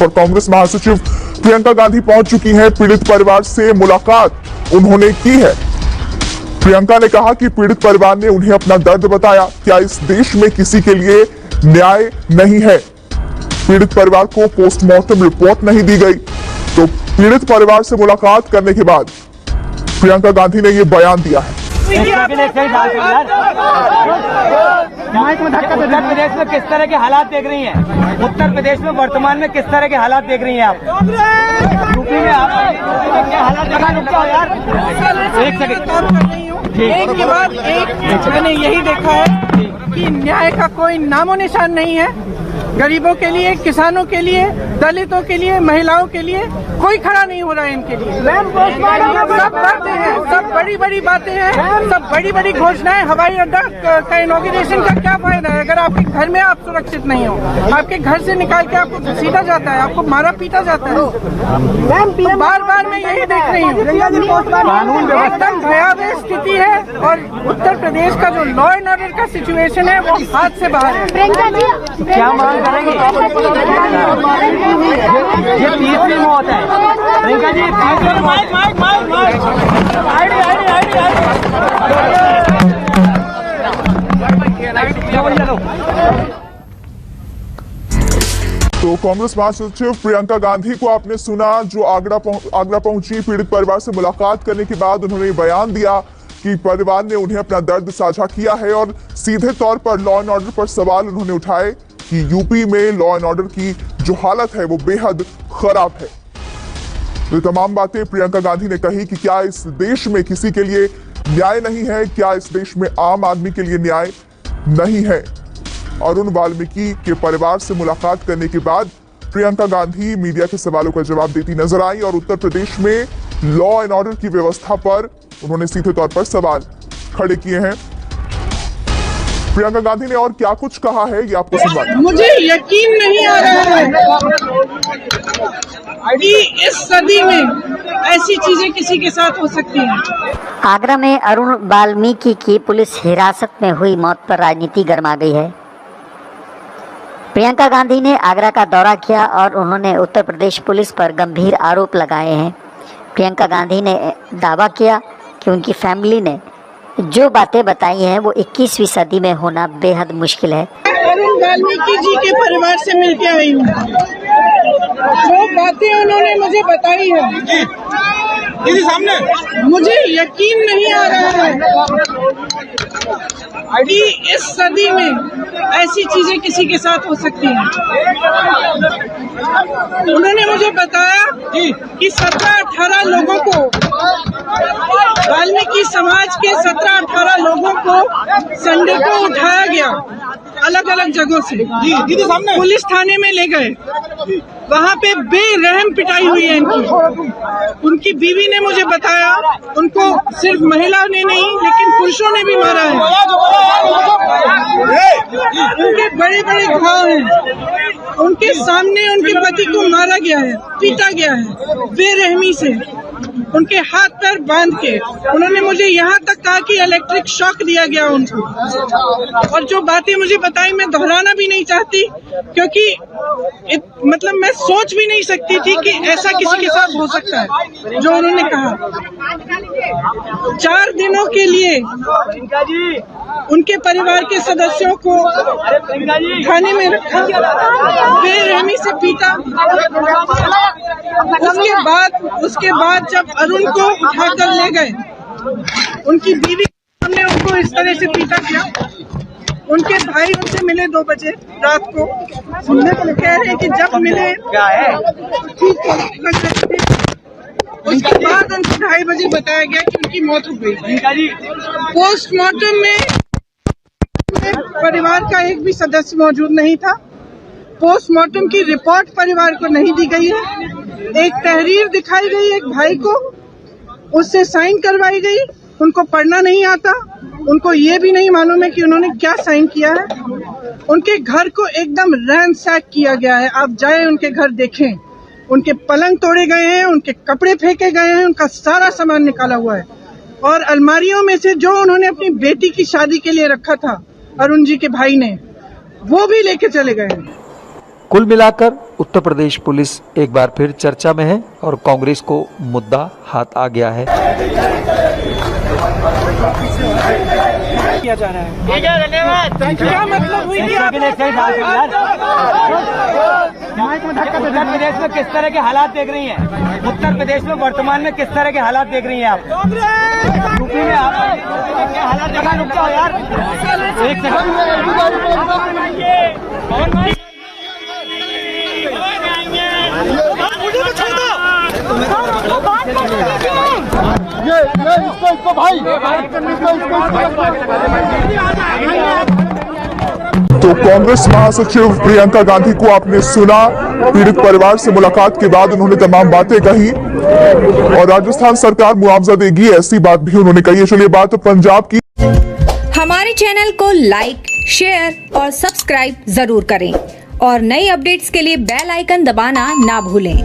पर कांग्रेस महासचिव प्रियंका गांधी पहुंच चुकी हैं। पीड़ित परिवार से मुलाकात उन्होंने की है। प्रियंका ने कहा कि पीड़ित परिवार ने उन्हें अपना दर्द बताया। क्या इस देश में किसी के लिए न्याय नहीं है? पीड़ित परिवार को पोस्टमार्टम रिपोर्ट नहीं दी गई। तो पीड़ित परिवार से मुलाकात करने के बाद प्रियंका गांधी ने यह बयान दिया है। उत्तर प्रदेश में किस तरह के हालात देख रही हैं? उत्तर प्रदेश में वर्तमान में किस तरह के हालात देख रही हैं आप? यूपी में आप क्या हालात देख रही हैं? यार एक सेकंड, एक के बाद एक मैंने यही देखा है कि न्याय का कोई नामो निशान नहीं है। गरीबों के लिए, किसानों के लिए, दलितों के लिए, महिलाओं के लिए कोई खड़ा नहीं हो रहा है इनके लिए। सब बातें हैं, सब बड़ी बड़ी बातें हैं, सब बड़ी बड़ी घोषणाएं। हवाई अड्डा का इनॉग्रेशन का क्या फायदा है अगर आपके घर में आप सुरक्षित नहीं हो? आपके घर से निकाल के आपको घसीटा जाता है, आपको मारा पीटा जाता है। बार बार मैं यही देख रही हूँ, एकदम भयावह स्थिति है। और उत्तर प्रदेश का जो लॉ एंड ऑर्डर का सिचुएशन है वो हाथ से बाहर है। क्या मांग करेंगे? ये तीसरी मौत है प्रियंका जी, तीसरी तो कांग्रेस महासचिव प्रियंका गांधी को आपने सुना, जो आगरा पहुंची। पीड़ित परिवार से मुलाकात करने के बाद उन्होंने बयान दिया कि परिवार ने उन्हें अपना दर्द साझा किया है और सीधे तौर पर लॉ एंड ऑर्डर पर सवाल उन्होंने उठाए कि यूपी में लॉ एंड ऑर्डर की जो हालत है वो बेहद खराब है। तो तमाम बातें प्रियंका गांधी ने कही कि क्या इस देश में किसी के लिए न्याय नहीं है? क्या इस देश में आम आदमी के लिए न्याय नहीं है? अरुण वाल्मीकि के परिवार से मुलाकात करने के बाद प्रियंका गांधी मीडिया के सवालों का जवाब देती नजर आई और उत्तर प्रदेश में लॉ एंड ऑर्डर की व्यवस्था पर उन्होंने सीधे तौर पर सवाल खड़े किए हैं। प्रियंका गांधी ने और क्या कुछ कहा है ये आपको सुनवाते हैं। मुझे यकीन नहीं आ रहा है कि इस सदी में ऐसी चीजें किसी के साथ हो सकती हैं। आगरा में अरुण वाल्मीकि की पुलिस हिरासत में हुई मौत पर राजनीति गर्मा गई है। प्रियंका गांधी ने आगरा का दौरा किया और उन्होंने उत्तर प्रदेश पुलिस पर गंभीर आरोप लगाए हैं। प्रियंका गांधी ने दावा किया कि उनकी फैमिली ने जो बातें बताई हैं वो 21वीं सदी में होना बेहद मुश्किल है। अरुण वाल्मीकि जी के परिवार से मिलके आई हूँ। जो बातें उन्होंने मुझे बताई है सामने, मुझे यकीन नहीं आ रहा है कि इस सदी में ऐसी चीजें किसी के साथ हो सकती हैं। उन्होंने मुझे बताया कि 17-18 लोगों को, वाल्मीकि समाज के 17-18 लोगों को संडे को उठाया गया अलग अलग जगहों से, पुलिस थाने में ले गए। वहाँ पे बेरहम पिटाई हुई है इनकी। उनकी बीवी ने मुझे बताया उनको सिर्फ महिला ने नहीं लेकिन पुरुषों ने भी मारा है। उनके बड़े बड़े घाव हैं। उनके सामने उनके पति को मारा गया है, पीटा गया है बेरहमी से, उनके हाथ पैर बांध के। उन्होंने मुझे यहाँ तक कहा कि इलेक्ट्रिक शॉक दिया गया उनको। और जो बातें मुझे बताई मैं दोहराना भी नहीं चाहती, क्योंकि मतलब मैं सोच भी नहीं सकती थी कि ऐसा किसी के साथ हो सकता है। जो उन्होंने कहा 4 दिनों के लिए उनके परिवार के सदस्यों को थाने में रखा, बेरहमी से पीटा। उसके बाद जब अरुण को उठाकर ले गए, उनकी बीवी ने उनको इस तरह से पीटा किया। उनके भाई उनसे मिले 2 बजे रात को, कह रहे कि जब मिले ठीक है। उसके बाद उनको 2:30 बजे बताया गया कि उनकी मौत हो गई। पोस्टमार्टम में परिवार का एक भी सदस्य मौजूद नहीं था। पोस्टमार्टम की रिपोर्ट परिवार को नहीं दी गई है। एक तहरीर दिखाई गई एक भाई को, उससे साइन करवाई गई। उनको पढ़ना नहीं आता, उनको ये भी नहीं मालूम है कि उन्होंने क्या साइन किया है। उनके घर को एकदम रैंसैक किया गया है। आप जाए उनके घर देखें, उनके पलंग तोड़े गए हैं, उनके कपड़े फेंके गए हैं, उनका सारा सामान निकाला हुआ है। और अलमारियों में से जो उन्होंने अपनी बेटी की शादी के लिए रखा था अरुण जी के भाई ने, वो भी लेके चले गए हैं। कुल मिलाकर उत्तर प्रदेश पुलिस एक बार फिर चर्चा में है और कांग्रेस को मुद्दा हाथ आ गया है। किया जा रहा है। धन्यवाद। क्या मतलब हुई कि आप उत्तर प्रदेश में किस तरह के हालात देख रही हैं? उत्तर प्रदेश में वर्तमान में किस तरह के हालात देख रही हैं आप? यूपी में आप क्या हालात देखा? रुक जाओ यार, एक तो कांग्रेस महासचिव प्रियंका गांधी को आपने सुना। पीड़ित परिवार से मुलाकात के बाद उन्होंने तमाम बातें कही और राजस्थान सरकार मुआवजा देगी, ऐसी बात भी उन्होंने कही है। चलिए बात पंजाब की। हमारे चैनल को लाइक, शेयर और सब्सक्राइब जरूर करें और नई अपडेट्स के लिए बेल आइकन दबाना ना भूलें।